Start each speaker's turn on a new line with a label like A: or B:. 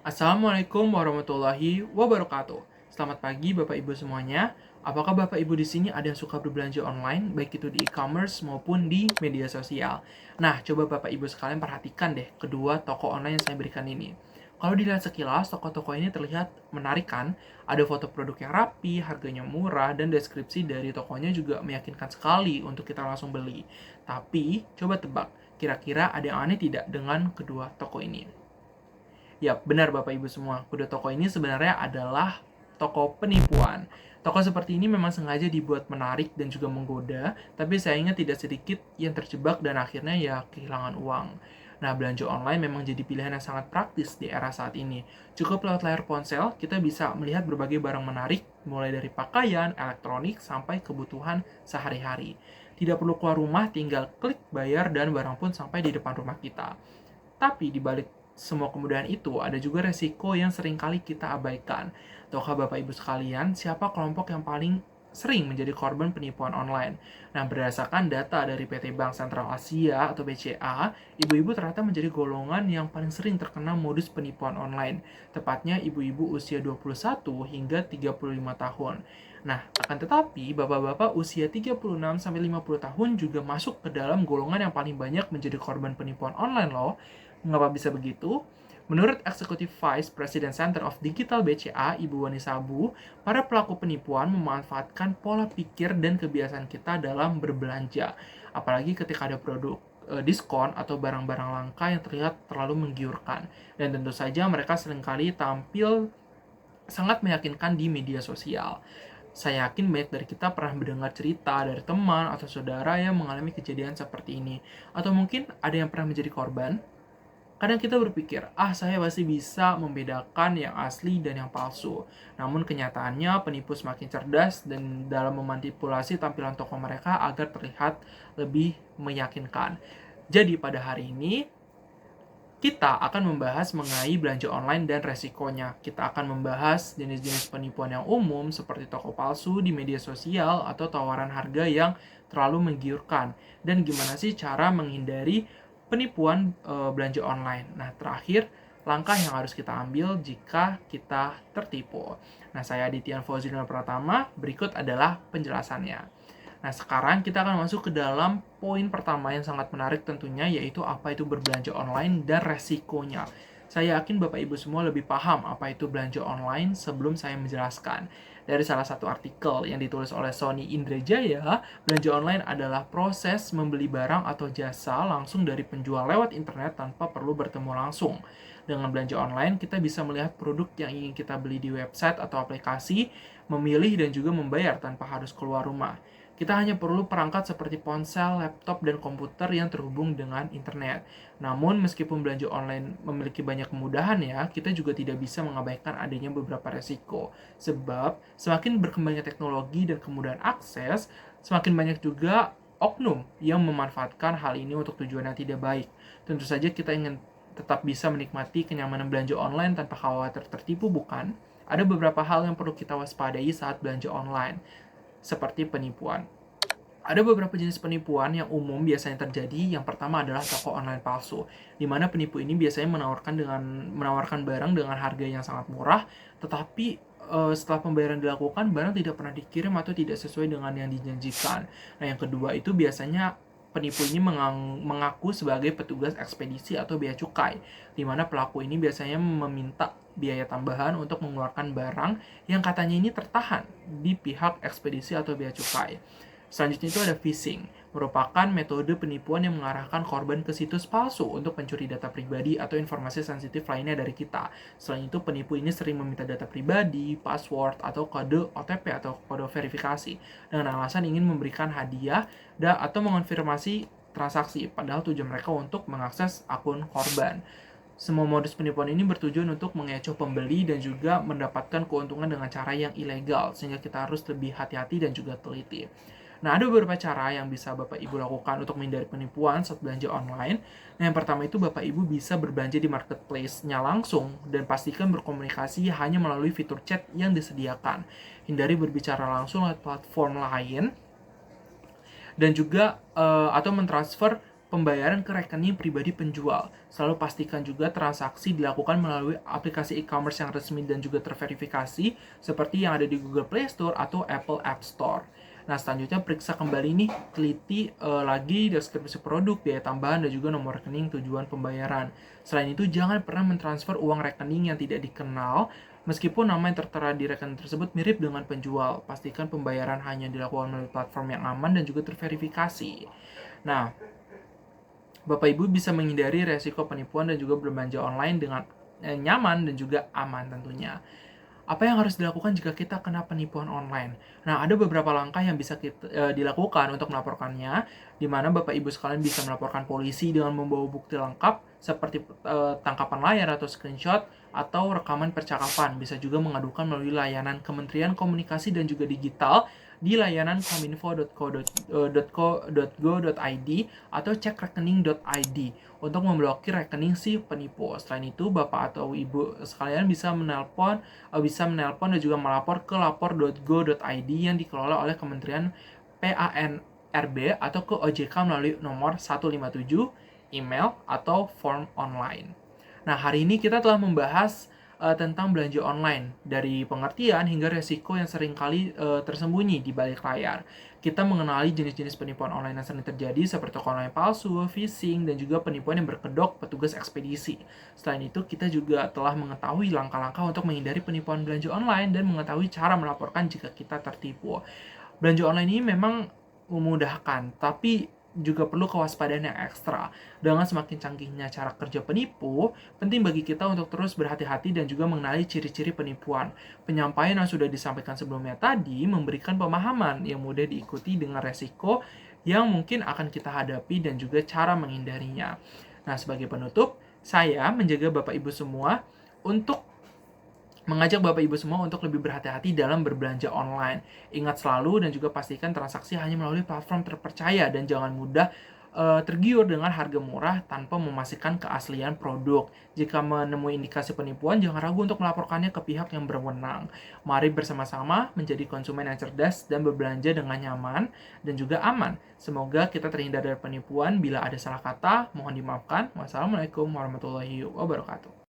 A: Assalamualaikum warahmatullahi wabarakatuh. Selamat pagi Bapak Ibu semuanya. Apakah Bapak Ibu di sini ada yang suka berbelanja online, baik itu di e-commerce maupun di media sosial? Nah, coba Bapak Ibu sekalian perhatikan deh kedua toko online yang saya berikan ini. Kalau dilihat sekilas, toko-toko ini terlihat menarik kan? Ada foto produk yang rapi, harganya murah, dan deskripsi dari tokonya juga meyakinkan sekali untuk kita langsung beli. Tapi, coba tebak, kira-kira ada yang aneh tidak dengan kedua toko ini? Ya, benar Bapak Ibu semua. Kedua toko ini sebenarnya adalah toko penipuan. Toko seperti ini memang sengaja dibuat menarik dan juga menggoda, tapi sayangnya tidak sedikit yang terjebak dan akhirnya ya kehilangan uang. Nah, belanja online memang jadi pilihan yang sangat praktis di era saat ini. Cukup lewat layar ponsel, kita bisa melihat berbagai barang menarik, mulai dari pakaian, elektronik, sampai kebutuhan sehari-hari. Tidak perlu keluar rumah, tinggal klik bayar dan barang pun sampai di depan rumah kita. Tapi di balik semua kemudahan itu, ada juga resiko yang seringkali kita abaikan. Tahukah Bapak Ibu sekalian, siapa kelompok yang paling sering menjadi korban penipuan online? Nah, berdasarkan data dari PT Bank Sentral Asia atau BCA, ibu-ibu ternyata menjadi golongan yang paling sering terkena modus penipuan online. Tepatnya ibu-ibu usia 21 hingga 35 tahun. Nah, akan tetapi, bapak-bapak usia 36-50 tahun juga masuk ke dalam golongan yang paling banyak menjadi korban penipuan online loh. Mengapa bisa begitu? Menurut Executive Vice President Center of Digital BCA, Ibu Wani Sabu, para pelaku penipuan memanfaatkan pola pikir dan kebiasaan kita dalam berbelanja. Apalagi ketika ada produk diskon atau barang-barang langka yang terlihat terlalu menggiurkan. Dan tentu saja mereka seringkali tampil sangat meyakinkan di media sosial. Saya yakin banyak dari kita pernah mendengar cerita dari teman atau saudara yang mengalami kejadian seperti ini. Atau mungkin ada yang pernah menjadi korban. Kadang kita berpikir, saya pasti bisa membedakan yang asli dan yang palsu. Namun kenyataannya penipu semakin cerdas dan dalam memanipulasi tampilan toko mereka agar terlihat lebih meyakinkan. Jadi pada hari ini, kita akan membahas mengenai belanja online dan resikonya. Kita akan membahas jenis-jenis penipuan yang umum seperti toko palsu di media sosial atau tawaran harga yang terlalu menggiurkan. Dan gimana sih cara menghindari penipuan belanja online. Nah, terakhir, langkah yang harus kita ambil jika kita tertipu. Nah, saya Aditya Fauzina Pratama, berikut adalah penjelasannya. Nah, sekarang kita akan masuk ke dalam poin pertama yang sangat menarik tentunya, yaitu apa itu berbelanja online dan resikonya. Saya yakin Bapak Ibu semua lebih paham apa itu belanja online sebelum saya menjelaskan. Dari salah satu artikel yang ditulis oleh Sony Indrajaya, belanja online adalah proses membeli barang atau jasa langsung dari penjual lewat internet tanpa perlu bertemu langsung. Dengan belanja online, kita bisa melihat produk yang ingin kita beli di website atau aplikasi, memilih dan juga membayar tanpa harus keluar rumah. Kita hanya perlu perangkat seperti ponsel, laptop, dan komputer yang terhubung dengan internet. Namun, meskipun belanja online memiliki banyak kemudahan ya, kita juga tidak bisa mengabaikan adanya beberapa resiko. Sebab, semakin berkembangnya teknologi dan kemudahan akses, semakin banyak juga oknum yang memanfaatkan hal ini untuk tujuan yang tidak baik. Tentu saja kita ingin tetap bisa menikmati kenyamanan belanja online tanpa khawatir tertipu, bukan? Ada beberapa hal yang perlu kita waspadai saat belanja online seperti penipuan. Ada beberapa jenis penipuan yang umum biasanya terjadi. Yang pertama adalah toko online palsu, di mana penipu ini biasanya menawarkan barang dengan harga yang sangat murah, tetapi setelah pembayaran dilakukan, barang tidak pernah dikirim atau tidak sesuai dengan yang dijanjikan. Nah, yang kedua itu biasanya penipu ini mengaku sebagai petugas ekspedisi atau bea cukai, di mana pelaku ini biasanya meminta biaya tambahan untuk mengeluarkan barang yang katanya ini tertahan di pihak ekspedisi atau bea cukai. Selanjutnya itu ada phishing, merupakan metode penipuan yang mengarahkan korban ke situs palsu untuk mencuri data pribadi atau informasi sensitif lainnya dari kita. Selain itu, penipu ini sering meminta data pribadi, password, atau kode OTP atau kode verifikasi dengan alasan ingin memberikan hadiah atau mengonfirmasi transaksi, padahal tujuan mereka untuk mengakses akun korban. Semua modus penipuan ini bertujuan untuk mengecoh pembeli dan juga mendapatkan keuntungan dengan cara yang ilegal, sehingga kita harus lebih hati-hati dan juga teliti. Nah, ada beberapa cara yang bisa Bapak Ibu lakukan untuk menghindari penipuan saat belanja online. Nah, yang pertama itu Bapak Ibu bisa berbelanja di marketplace-nya langsung dan pastikan berkomunikasi hanya melalui fitur chat yang disediakan. Hindari berbicara langsung lewat platform lain dan juga atau mentransfer pembayaran ke rekening pribadi penjual. Selalu pastikan juga transaksi dilakukan melalui aplikasi e-commerce yang resmi dan juga terverifikasi seperti yang ada di Google Play Store atau Apple App Store. Nah, selanjutnya periksa kembali nih, teliti lagi deskripsi produk, biaya tambahan, dan juga nomor rekening tujuan pembayaran. Selain itu, jangan pernah mentransfer uang rekening yang tidak dikenal, meskipun nama yang tertera di rekening tersebut mirip dengan penjual. Pastikan pembayaran hanya dilakukan melalui platform yang aman dan juga terverifikasi. Nah, Bapak Ibu bisa menghindari resiko penipuan dan juga berbelanja online dengan nyaman dan juga aman tentunya. Apa yang harus dilakukan jika kita kena penipuan online? Nah, ada beberapa langkah yang bisa dilakukan untuk melaporkannya, di mana Bapak Ibu sekalian bisa melaporkan polisi dengan membawa bukti lengkap seperti tangkapan layar atau screenshot atau rekaman percakapan. Bisa juga mengadukan melalui layanan Kementerian Komunikasi dan juga Digital di layanan kominfo.go.id atau cekrekening.id untuk memblokir rekening si penipu. Selain itu, Bapak atau Ibu sekalian bisa menelpon dan juga melapor ke lapor.go.id yang dikelola oleh Kementerian PANRB atau ke OJK melalui nomor 157, email, atau form online. Nah, hari ini kita telah membahas tentang belanja online, dari pengertian hingga resiko yang seringkali tersembunyi di balik layar. Kita mengenali jenis-jenis penipuan online yang sering terjadi seperti toko online palsu, phishing, dan juga penipuan yang berkedok petugas ekspedisi. Selain itu, kita juga telah mengetahui langkah-langkah untuk menghindari penipuan belanja online dan mengetahui cara melaporkan jika kita tertipu. Belanja online ini memang memudahkan, tapi juga perlu kewaspadaan yang ekstra. Dengan semakin canggihnya cara kerja penipu, penting bagi kita untuk terus berhati-hati dan juga mengenali ciri-ciri penipuan. Penyampaian yang sudah disampaikan sebelumnya tadi memberikan pemahaman yang mudah diikuti dengan resiko yang mungkin akan kita hadapi dan juga cara menghindarinya. Nah, sebagai penutup, saya menjaga Bapak Ibu semua untuk mengajak Bapak Ibu semua untuk lebih berhati-hati dalam berbelanja online. Ingat selalu dan juga pastikan transaksi hanya melalui platform terpercaya dan jangan mudah tergiur dengan harga murah tanpa memastikan keaslian produk. Jika menemui indikasi penipuan, jangan ragu untuk melaporkannya ke pihak yang berwenang. Mari bersama-sama menjadi konsumen yang cerdas dan berbelanja dengan nyaman dan juga aman. Semoga kita terhindar dari penipuan. Bila ada salah kata, mohon dimaafkan. Wassalamualaikum warahmatullahi wabarakatuh.